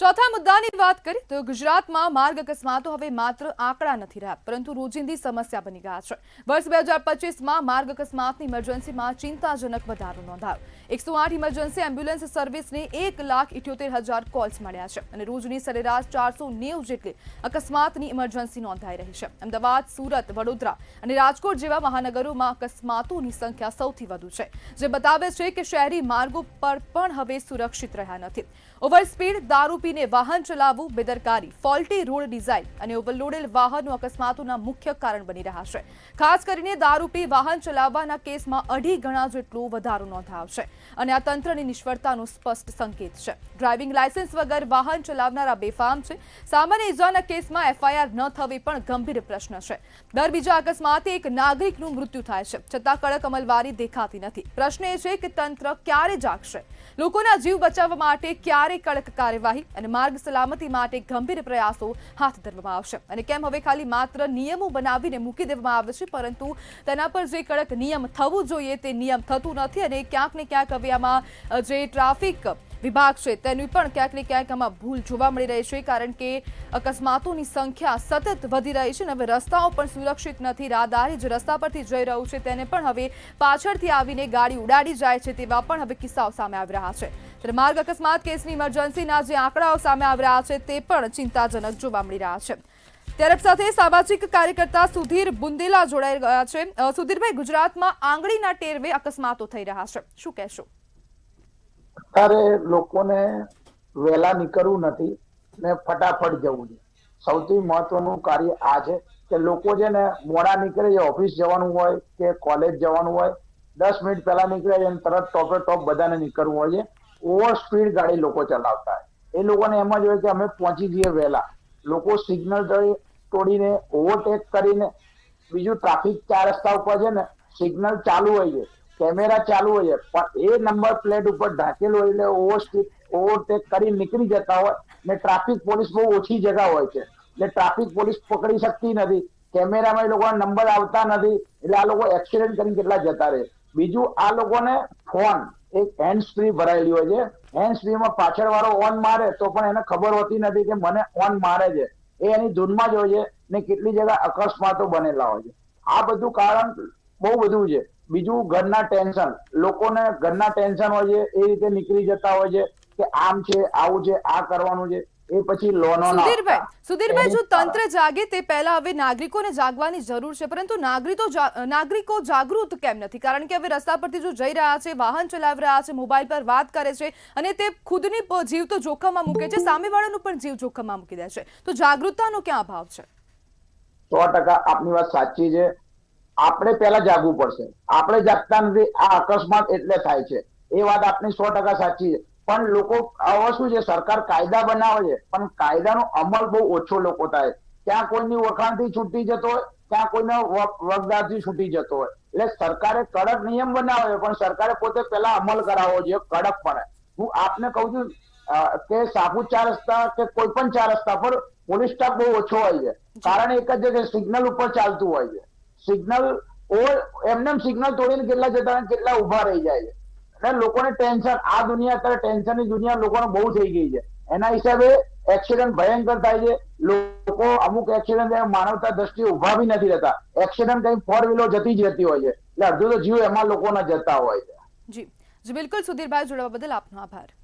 ચોથા મુદ્દાની વાત કરીએ તો ગુજરાતમાં માર્ગ અકસ્માતો હવે માત્ર આંકડા નથી રહ્યા પરંતુ રોજિંદી સમસ્યા બની ગયા છે। વર્ષ 2025માં માર્ગ અકસ્માતની ઇમરજન્સીમાં ચિંતાજનક વધારો નોંધાયો। 108 ઇમરજન્સી એમ્બ્યુલન્સ સર્વિસને 1,78,000 કોલ્સ મળ્યા છે અને રોજની સરેરાશ 490 જેટલી અકસ્માતની ઇમરજન્સી નોંધાઈ રહી છે। અમદાવાદ, સુરત, વડોદરા અને રાજકોટ જેવા મહાનગરોમાં અકસ્માતોની સંખ્યા સૌથી વધુ છે, જે બતાવે છે કે શહેરી માર્ગો પર પણ હવે સુરક્ષિત રહ્યા નથી। ઓવર સ્પીડ, દારૂ પીને વાહન ચલાવવું, બેદરકારી, ફોલ્ટી રોડ ડિઝાઇન અને ઓવરલોડેડ વાહનો અકસ્માતોના મુખ્ય કારણ બની રહ્યા છે। ખાસ કરીને દારૂ પી વાહન ચલાવવાના કેસમાં 2.5 ગણા જેટલો વધારો નોંધાયો છે અને આ તંત્રની નિષ્ફળતાનો સ્પષ્ટ સંકેત છે। ડ્રાઇવિંગ લાયસન્સ વગર વાહન ચલાવનારા બેફામ છે। સામાન્ય ઇજાના કેસમાં એફઆઈઆર ન થવી પણ ગંભીર પ્રશ્ન છે। દર બીજા અકસ્માતે એક નાગરિકનું મૃત્યુ થાય છે, છતાં કડક અમલવારી દેખાતી નથી। પ્રશ્ન એ છે કે તંત્ર ક્યારે જાગશે, લોકોના જીવ બચાવવા માટે ક્યારે કડક કાર્યવાહી અને માર્ગ સલામતી માટે ગંભીર પ્રયાસો હાથ ધરવામાં આવશે અને કેમ હવે ખાલી માત્ર નિયમો બનાવીને મૂકી દેવામાં આવે છે પરંતુ તેના પર જે કડક નિયમ થવું જોઈએ તે નિયમ થતું નથી અને ક્યાંક ને ક્યાંક હવે આમાં જે ટ્રાફિક વિભાગ છે તેની પણ ક્યાંક ને ક્યાંક આમાં ભૂલ જોવા મળી રહી છે, કારણ કે અકસ્માતોની સંખ્યા સતત વધી રહી છે અને હવે રસ્તાઓ પણ સુરક્ષિત નથી। રાહદારી જે રસ્તા પરથી જઈ રહ્યું છે તેને પણ હવે પાછળથી આવીને ગાડી ઉડાડી જાય છે તેવા પણ હવે કિસ્સાઓ સામે આવી રહ્યા છે। ત્યારે માર્ગ અકસ્માત કેસની ઇમરજન્સીના જે આંકડાઓ સામે આવી રહ્યા છે તે પણ ચિંતાજનક જોવા મળી રહ્યા છે। ત્યારે સાથે સામાજિક કાર્યકર્તા સુધીર બુંદેલા જોડાઈ ગયા છે। સુધીરભાઈ, ગુજરાતમાં આંગળીના ટેરવે અકસ્માતો થઈ રહ્યા છે, શું કહેશો? અત્યારે લોકોને વહેલા નીકળવું નથી ને ફટાફટ જવું છે। સૌથી મહત્વનું કાર્ય આ છે કે લોકો છે ને મોડા નીકળે છે, ઓફિસ જવાનું હોય કે કોલેજ જવાનું હોય, 10 મિનિટ પહેલા નીકળે છે અને તરત ટોપે ટોપ બધાને નીકળવું હોય છે। ઓવર સ્પીડ ગાડી લોકો ચલાવતા હોય, એ લોકોને એમ જ હોય કે અમે પહોંચી જઈએ વહેલા। લોકો સિગ્નલ તોડીને ઓવરટેક કરીને, બીજું ટ્રાફિક 4 રસ્તા ઉપર છે ને સિગ્નલ ચાલુ હોય છે, કેમેરા ચાલુ હોય છે, પણ એ નંબર પ્લેટ ઉપર ઢાંકેલું હોય એટલે ઓવરટેક કરી નીકળી જતા હોય ને ટ્રાફિક પોલીસ બહુ ઓછી જગા હોય છે એટલે ટ્રાફિક પોલીસ પકડી શકતી નથી। કેમેરામાં એ લોકોના નંબર આવતા નથી એટલે આ લોકો એક્સિડન્ટ કરીને કેટલા જતા રહે। બીજું, આ લોકોને ફોન એક હેન્ડ ફ્રી ભરાયેલી હોય છે, હેન્ડ ફ્રીમાં પાછળ વાળો ઓન મારે તો પણ એને ખબર હોતી નથી કે મને ઓન મારે છે, એ એની ધૂનમાં જ હોય છે ને કેટલી જગ્યા અકસ્માતો બનેલા હોય છે। આ બધું કારણ બહુ બધું છે। બીજું, ઘરના ટેન્શન, લોકોને ઘરના ટેન્શન હોય છે, એ રીતે નીકળી જતા હોય છે કે આમ છે, આવું છે, આ કરવાનું છે, એ પછી લોનો સુધીરભાઈ, જો તંત્ર જાગે તે પહેલા હવે નાગરિકોને જાગવાની જરૂર છે, પરંતુ નાગરિકો જાગૃત કેમ નથી? કારણ કે હવે રસ્તા પરથી જો જઈ રહ્યા છે, વાહન ચલાવી રહ્યા છે, મોબાઈલ પર વાત કરે છે અને તે ખુદની જીવ તો જોખમમાં મૂકે છે, સામેવાળાનું પણ જીવ જોખમમાં મૂકી દે છે, તો જાગૃતતાનો ક્યાં અભાવ છે? 100% આપની વાત સાચી છે। આપણે પહેલા જાગવું પડશે, આપણે જાગતા નથી, આ અકસ્માત એટલે થાય છે, એ વાત આપની 100% સાચી છે। પણ લોકો આવા શું છે, સરકાર કાયદા બનાવે છે પણ કાયદાનો અમલ બહુ ઓછો લોકો થાય। ક્યાં કોઈની વખાણથી છૂટી જતો હોય, ક્યાં કોઈના વગદારથી છૂટી જતો હોય, એટલે સરકારે કડક નિયમ બનાવે પણ સરકારે પોતે પહેલા અમલ કરાવવો જોઈએ કડકપણે। હું આપને કહું છું કે સાપુત 4 રસ્તા કે કોઈ પણ 4 રસ્તા પર પોલીસ સ્ટાફ બહુ ઓછો હોય છે, કારણ એક જ છે કે સિગ્નલ ઉપર ચાલતું હોય છે। સિગ્નલ એમને સિગ્નલ તોડીને કેટલા જતા કેટલા ઉભા રહી જાય છે અને લોકોને ટેન્શન, આ દુનિયા અત્યારે ટેન્શનની દુનિયા લોકોને બહુ થઈ ગઈ છે, એના હિસાબે એક્સિડન્ટ ભયંકર થાય છે। લોકો અમુક એક્સિડન્ટ માનવતા દ્રષ્ટિએ ઉભા બી નથી રહેતા, એક્સિડન્ટ કઈ 4 વ્હીલર જતી જ રહેતી હોય છે એટલે અડધો તો જીવ એમાં લોકોના જતા હોય છે। જી બિલકુલ સુધીરભાઈ, જોડાવા બદલ આપનો આભાર।